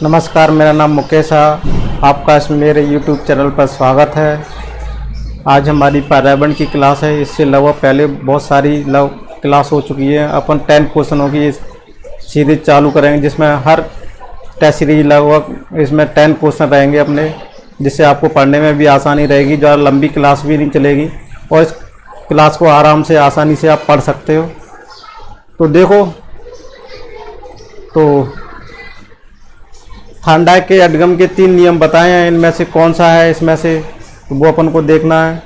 नमस्कार, मेरा नाम मुकेश है। आपका इस मेरे YouTube चैनल पर स्वागत है। आज हमारी पर्यावरण की क्लास है। इससे लगभग पहले बहुत सारी क्लास हो चुकी है। अपन 10 क्वेश्चनों की सीरीज चालू करेंगे, जिसमें हर टेस्ट सीरीज लगभग इसमें 10 क्वेश्चन रहेंगे अपने, जिससे आपको पढ़ने में भी आसानी रहेगी। ज़्यादा लंबी क्लास भी नहीं चलेगी और इस क्लास को आराम से आसानी से आप पढ़ सकते हो। तो देखो, तो थार्नडाइक के अडगम के 3 नियम बताए हैं। इनमें से कौन सा है इसमें से, तो वो अपन को देखना है।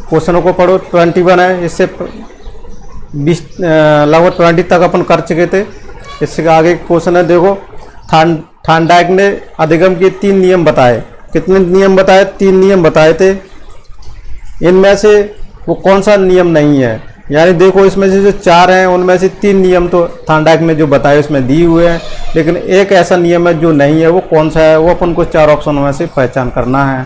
क्वेश्चनों को पढ़ो। 21 है, इससे 20 लगभग 20 तक अपन कर चुके थे। इससे आगे क्वेश्चन है, देखो थार्नडाइक ने अधिगम के 3 नियम बताए। कितने नियम बताए? 3 नियम बताए थे। इनमें से वो कौन सा नियम नहीं है? यानी देखो, इसमें से जो 4 हैं उनमें से 3 नियम तो थार्नडाइक ने जो बताए उसमें दिए हुए हैं, लेकिन एक ऐसा नियम है जो नहीं है। वो कौन सा है? वो अपन को 4 ऑप्शन में से पहचान करना है।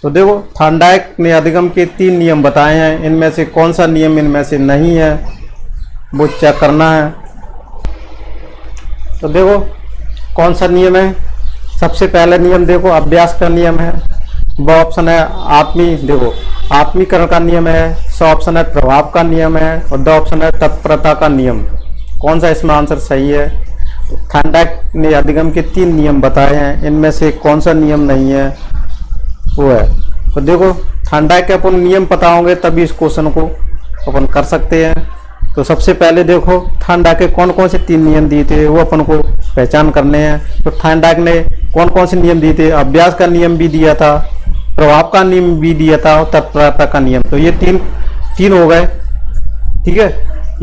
तो देखो, थार्नडाइक ने अधिगम के 3 नियम बताए हैं। इनमें से कौन सा नियम इनमें से नहीं है, वो चेक करना है। तो देखो कौन सा नियम है। सबसे पहला नियम देखो, अभ्यास का नियम है। वो ऑप्शन है देखो आत्मीकरण का नियम है। 100 ऑप्शन है प्रभाव का नियम है और 2 ऑप्शन है तत्परता का नियम। कौन सा इसमें आंसर सही है? तो थार्नडाइक ने अधिगम के 3 नियम बताए हैं। इनमें से कौन सा नियम नहीं है, वो है। तो देखो, थार्नडाइक के अपन नियम पता होंगे तभी इस क्वेश्चन को अपन कर सकते हैं। तो सबसे पहले देखो, थार्नडाइक के कौन कौन से 3 नियम दिए थे वो अपन को पहचान करने हैं। तो थार्नडाइक ने कौन कौन से नियम दिए थे? अभ्यास का नियम भी दिया था, प्रभाव का नियम भी दिया था और तत्परता का नियम। तो ये तीन हो गए, ठीक है।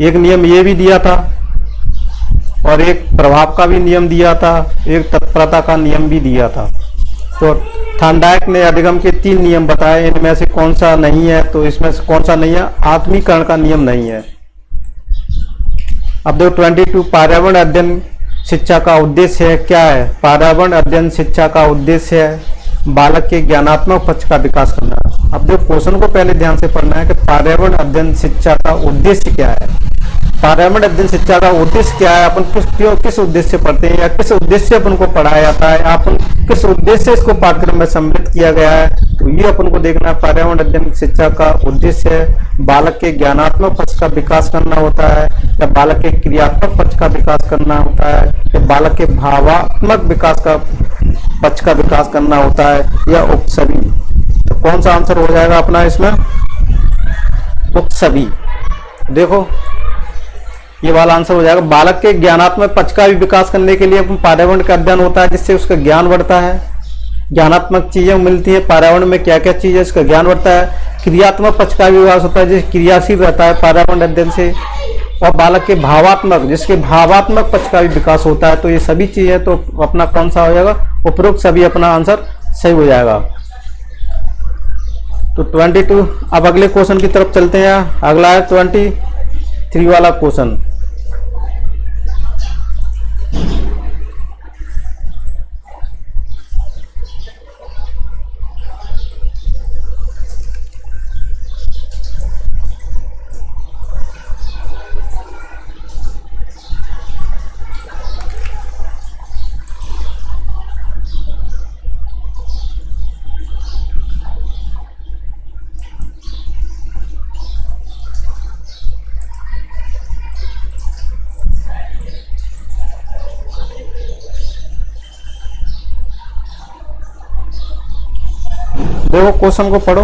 एक नियम ये भी दिया था और एक प्रभाव का भी नियम दिया था, एक तत्परता का नियम भी दिया था। तो थार्नडाइक ने अधिगम के 3 नियम बताए। इनमें से कौन सा नहीं है? तो इसमें से कौन सा नहीं है? आत्मीकरण का नियम नहीं है। अब देखो 22, पर्यावरण अध्ययन शिक्षा का उद्देश्य है। क्या है? पर्यावरण अध्ययन शिक्षा का उद्देश्य है बालक के ज्ञानात्मक पक्ष का विकास करना। अब देखो, क्वेश्चन को पहले ध्यान से पढ़ना है कि पर्यावरण अध्ययन शिक्षा का उद्देश्य क्या है। पर्यावरण अध्ययन शिक्षा का उद्देश्य क्या है? अपन किस उद्देश्य से पढ़ते हैं या किस उद्देश्य से अपन को पढ़ाया जाता है, अपन किस उद्देश्य से इसको पाठ्यक्रम में सम्मिलित किया गया है, तो ये अपन को देखना है। पर्यावरण अध्ययन शिक्षा का उद्देश्य है बालक के ज्ञानात्मक पक्ष का विकास करना होता है, या बालक के क्रियात्मक पक्ष का विकास करना होता है, या बालक के भावात्मक विकास का पक्ष का विकास करना होता है, या उक्त सभी। तो कौन सा आंसर हो जाएगा अपना इसमें? उक्त सभी। देखो, ये वाला आंसर हो जाएगा। बालक के ज्ञानात्मक पक्ष का भी विकास करने के लिए पर्यावरण का अध्ययन होता है, जिससे उसका ज्ञान बढ़ता है। ज्ञानात्मक चीजें मिलती है पर्यावरण में, क्या क्या चीज है, इसका ज्ञान बढ़ता है। क्रियात्मक पक्ष का भी विकास होता है, जिस क्रियाशील रहता है पर्यावरण अध्ययन से। और बालक के भावात्मक, जिसके भावात्मक पक्ष का भी विकास होता है। तो ये सभी चीजें, तो अपना कौन सा हो जाएगा? उपरोक्त सभी अपना आंसर सही हो जाएगा। तो 22। अब अगले क्वेश्चन की तरफ चलते हैं। अगला है 23 वाला क्वेश्चन। देखो, क्वेश्चन को पढ़ो।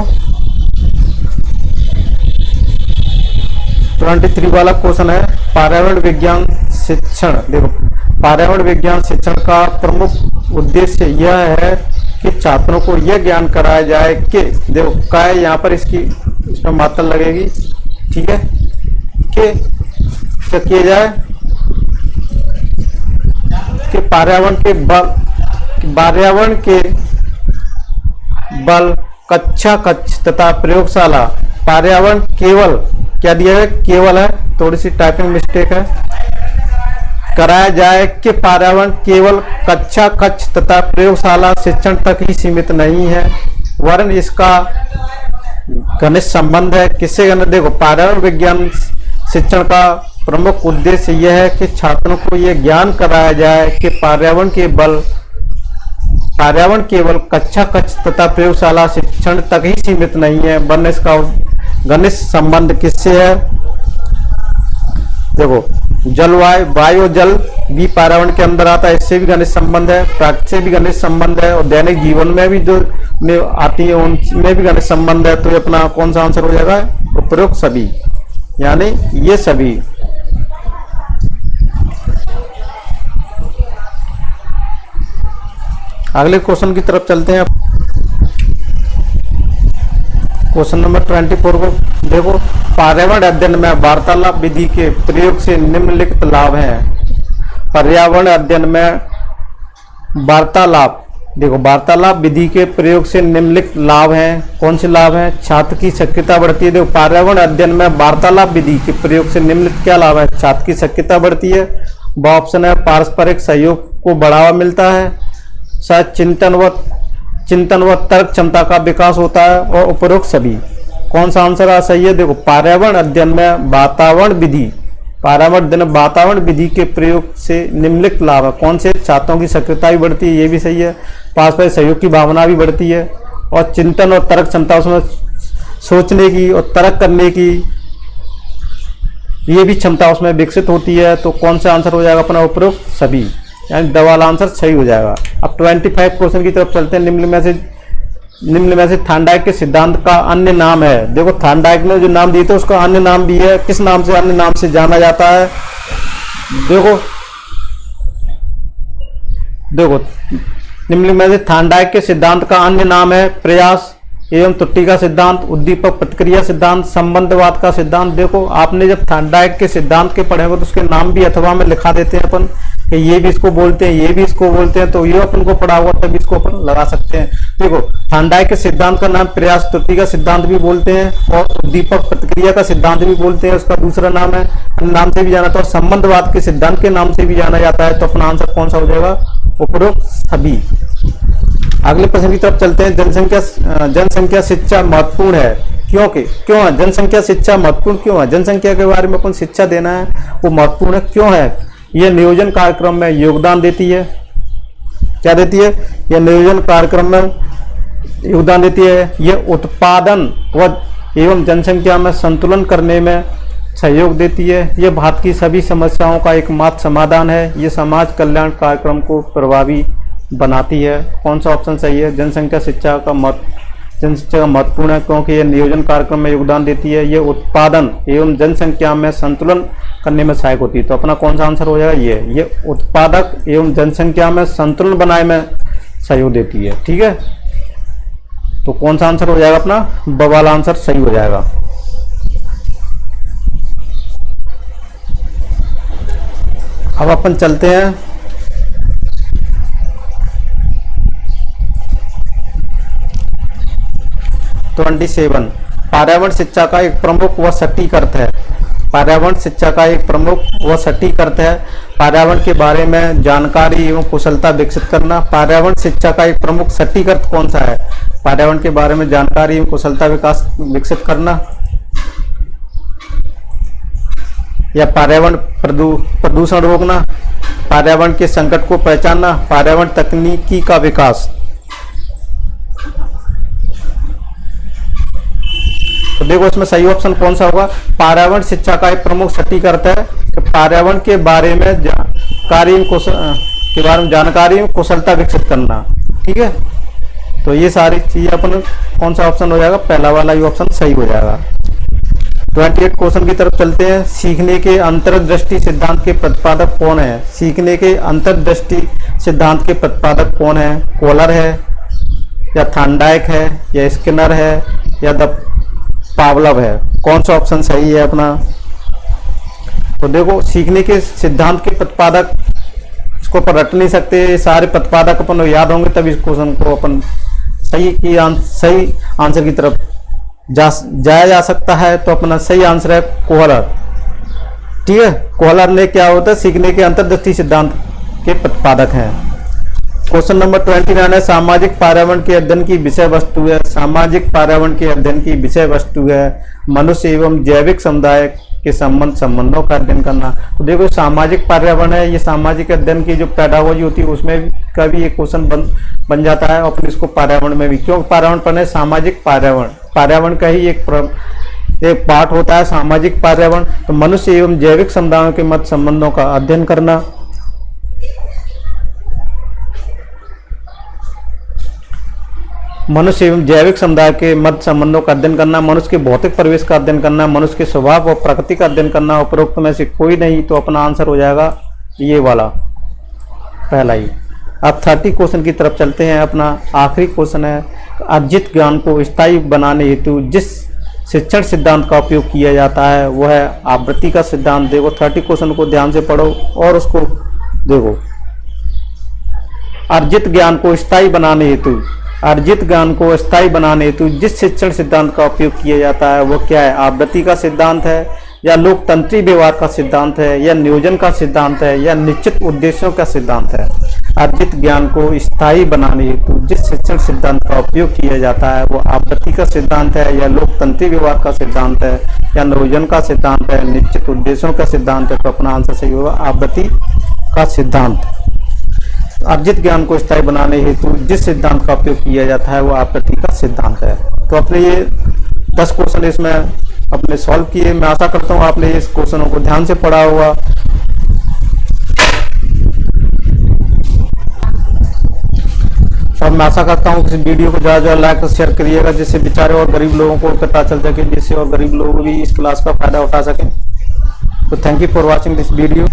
23 वाला क्वेश्चन है, पर्यावरण विज्ञान शिक्षण। देखो, पर्यावरण विज्ञान शिक्षण का प्रमुख उद्देश्य यह है कि छात्रों को यह ज्ञान कराया जाए कि, देखो क्या है यहाँ पर, इसमें मात्रा लगेगी, ठीक है, कि क्या किया जाए कि पर्यावरण के बल कक्षा कक्ष तथा प्रयोगशाला। पर्यावरण केवल, क्या दिया है? केवल है, थोड़ी सी टाइपिंग मिस्टेक है। कराया जाए कि पर्यावरण केवल कक्षा कक्ष तथा प्रयोगशाला शिक्षण तक ही सीमित नहीं है, वरन इसका घनिष्ठ संबंध है। किससे घनिष्ठ? देखो, पर्यावरण विज्ञान शिक्षण का प्रमुख उद्देश्य यह है कि छात्रों को यह ज्ञान कराया जाए कि पर्यावरण केवल कक्षा कक्ष तथा प्रयोगशाला शिक्षण तक ही सीमित नहीं है, वरन इसका घनिष्ठ संबंध किससे है? देखो, जलवायु, वायु और जल भी पर्यावरण के अंदर आता है, इससे भी घनिष्ठ संबंध है, प्रकृति से भी घनिष्ठ संबंध है, और दैनिक जीवन में भी जो आती है उनमें भी घनिष्ठ संबंध है। तो ये अपना कौन सा आंसर हो जाएगा? उपरोक्त सभी, यानी ये सभी। अगले क्वेश्चन की तरफ चलते हैं। क्वेश्चन नंबर 24 को देखो, पर्यावरण अध्ययन में वार्तालाप विधि के प्रयोग से निम्नलिखित लाभ हैं। पर्यावरण अध्ययन में वार्तालाप, देखो, वार्तालाप विधि के प्रयोग से निम्नलिखित लाभ हैं। कौन से लाभ हैं? छात्र की सक्रियता बढ़ती है। देखो, पर्यावरण अध्ययन में वार्तालाप विधि के प्रयोग से निम्नलिखित क्या लाभ है? छात्र की सक्रियता बढ़ती है। वह ऑप्शन है, पारस्परिक सहयोग को बढ़ावा मिलता है, शायद चिंतन व तर्क क्षमता का विकास होता है, और उपरोक्त सभी। कौन सा आंसर सही है? देखो, पर्यावरण अध्ययन में वातावरण विधि के प्रयोग से निम्नलिखित लाभ है। कौन से? छात्रों की सक्रियता भी बढ़ती है, ये भी सही है, पारस्परिक सहयोग की भावना भी बढ़ती है, और चिंतन और तर्क क्षमता, उसमें सोचने की और तर्क करने की ये भी क्षमता उसमें विकसित होती है। तो कौन सा आंसर हो जाएगा अपना? उपरोक्त सभी, यानी द वाला आंसर सही हो जाएगा। अब 25 क्वेश्चन की तरफ चलते हैं। निम्न में से थॉर्नडाइक के सिद्धांत का अन्य नाम है। देखो, थॉर्नडाइक ने जो नाम दिए थे उसका अन्य नाम भी है। किस नाम से, अन्य नाम से जाना जाता है? देखो, निम्न में से थॉर्नडाइक के सिद्धांत का अन्य नाम है प्रयास एवं त्रुटि का सिद्धांत, उद्दीपक प्रतिक्रिया सिद्धांत, संबंधवाद का सिद्धांत। देखो, आपने जब थॉर्नडाइक के सिद्धांत के पढ़े हो तो उसके नाम भी अथवा में लिखा देते हैं अपन कि ये भी इसको बोलते हैं, ये भी इसको बोलते हैं, तो ये अपन को पढ़ा हुआ तभी इसको अपन लगा सकते हैं। देखो, थॉर्नडाइक के सिद्धांत का नाम प्रयास त्रुटि का सिद्धांत भी बोलते हैं, और उद्दीपक प्रतिक्रिया का सिद्धांत भी बोलते हैं, उसका दूसरा नाम है, नाम से भी जाना था, और संबंधवाद के सिद्धांत के नाम से भी जाना जाता है। तो अपना आंसर कौन सा हो जाएगा? उपरोक्त सभी। अगले प्रश्न की तरफ चलते हैं। जनसंख्या शिक्षा महत्वपूर्ण है, क्यों है जनसंख्या शिक्षा महत्वपूर्ण? क्यों है जनसंख्या के बारे में अपन शिक्षा देना है, वो महत्वपूर्ण है, क्यों है? यह नियोजन कार्यक्रम में योगदान देती है। क्या देती है? यह नियोजन कार्यक्रम में योगदान देती है। यह उत्पादन एवं जनसंख्या में संतुलन करने में सहयोग देती है। यह भारत की सभी समस्याओं का एकमात्र समाधान है। यह समाज कल्याण कार्यक्रम को प्रभावी बनाती है। कौन सा ऑप्शन सही है? जनसंख्या शिक्षा महत्वपूर्ण है क्योंकि यह नियोजन कार्यक्रम में योगदान देती है। यह उत्पादन एवं जनसंख्या में संतुलन करने में सहायक होती है। तो अपना कौन सा आंसर हो जाएगा? ये उत्पादक एवं जनसंख्या में संतुलन बनाने में सहयोग देती है। ठीक है, तो कौन सा आंसर हो जाएगा अपना? ब वाला आंसर सही हो जाएगा। अब अपन चलते हैं 27। पर्यावरण शिक्षा का एक प्रमुख व सटीक अर्थ है। पर्यावरण शिक्षा का एक प्रमुख व सटीक अर्थ है पर्यावरण के बारे में जानकारी एवं कुशलता विकसित करना। पर्यावरण शिक्षा का एक प्रमुख सटीक अर्थ कौन सा है? पर्यावरण के बारे में जानकारी एवं कुशलता विकसित करना, या पर्यावरण प्रदूषण रोकना, पर्यावरण के संकट को पहचानना, पर्यावरण तकनीकी का विकास। तो देखो, इसमें सही ऑप्शन कौन सा होगा? पर्यावरण शिक्षा का एक प्रमुख सटीक अर्थ है कि पर्यावरण के बारे में जानकारी एवं कुशलता विकसित करना। ठीक है, तो ये सारी चीजें अपन कौन सा ऑप्शन हो जाएगा? पहला वाला ही ऑप्शन सही हो जाएगा। 28 क्वेश्चन की तरफ चलते हैं। सीखने के अंतर्दृष्टि सिद्धांत के प्रतिपादक कौन है? सीखने के अंतर्दृष्टि सिद्धांत के प्रतिपादक कौन है? कोलर है, या थॉर्नडाइक है, या स्किनर है, या पावलव है? कौन सा ऑप्शन सही है अपना? तो देखो, सीखने के सिद्धांत के प्रतिपादक, इसको अपन रट नहीं सकते, सारे प्रतिपादक अपन याद होंगे तब इस क्वेश्चन को अपन सही आंसर की तरफ जाया जा सकता है। तो अपना सही आंसर है कोहलर। ठीक है। कोहलर ने क्या होता है, सीखने के अंतर्दृष्टि सिद्धांत के प्रतिपादक हैं। क्वेश्चन नंबर 29 है, सामाजिक पर्यावरण के अध्ययन की विषय वस्तु है। सामाजिक पर्यावरण के अध्ययन की विषय वस्तु है मनुष्य एवं जैविक समुदाय के संबंधों का अध्ययन करना। तो देखो सामाजिक पर्यावरण है, ये सामाजिक अध्ययन की जो पेडागोजी होती है उसमें का भी एक क्वेश्चन बन जाता है, और फिर इसको पर्यावरण में भी, क्यों पर्यावरण पढ़ने, सामाजिक पर्यावरण का ही एक पार्ट होता है सामाजिक पर्यावरण। तो मनुष्य एवं जैविक समुदायों के मध्य संबंधों का अध्ययन करना। मनुष्य एवं जैविक समुदाय के मध्य संबंधों का अध्ययन करना, मनुष्य के भौतिक परिवेश का अध्ययन करना, मनुष्य के स्वभाव और प्रकृति का अध्ययन करना। उपरोक्त में से कोई नहीं, तो अपना आंसर हो जाएगा ये वाला पहला ही। अब 30 क्वेश्चन की तरफ चलते हैं। अपना आखिरी क्वेश्चन है, अर्जित ज्ञान को स्थायी बनाने हेतु जिस शिक्षण सिद्धांत का उपयोग किया जाता है वह है आवृत्ति का सिद्धांत। देखो 30 क्वेश्चन को ध्यान से पढ़ो और उसको देखो। अर्जित ज्ञान को स्थायी बनाने हेतु, अर्जित ज्ञान को स्थायी बनाने हेतु जिस शिक्षण सिद्धांत का उपयोग किया जाता है वो क्या है, आवृत्ति का सिद्धांत है, या लोकतंत्री व्यवहार का सिद्धांत है, या नियोजन का सिद्धांत है, या निश्चित उद्देश्यों का सिद्धांत है। अर्जित ज्ञान को स्थायी बनाने हेतु जिस शिक्षण सिद्धांत का उपयोग किया जाता है वो आवृत्ति का सिद्धांत है, या लोकतंत्री व्यवहार का सिद्धांत है, या नियोजन का सिद्धांत है, निश्चित उद्देश्यों का सिद्धांत है। तो अपना आंसर सही होगा आवृत्ति का सिद्धांत। अर्जित ज्ञान को स्थायी बनाने हेतु जिस सिद्धांत का उपयोग किया जाता है वो आवृत्ति का सिद्धांत है। तो अपने ये 10 क्वेश्चन इसमें अपने सॉल्व किए। मैं आशा करता हूँ आपने इस क्वेश्चनों को ध्यान से पढ़ा होगा। और मैं आशा करता हूँ कि इस वीडियो को ज़्यादा ज़्यादा लाइक और शेयर करिएगा, जिससे बेचारे और गरीब लोगों को पता चल सके, जिससे और गरीब लोग भी इस क्लास का फायदा उठा सकें। तो thank you for watching this video.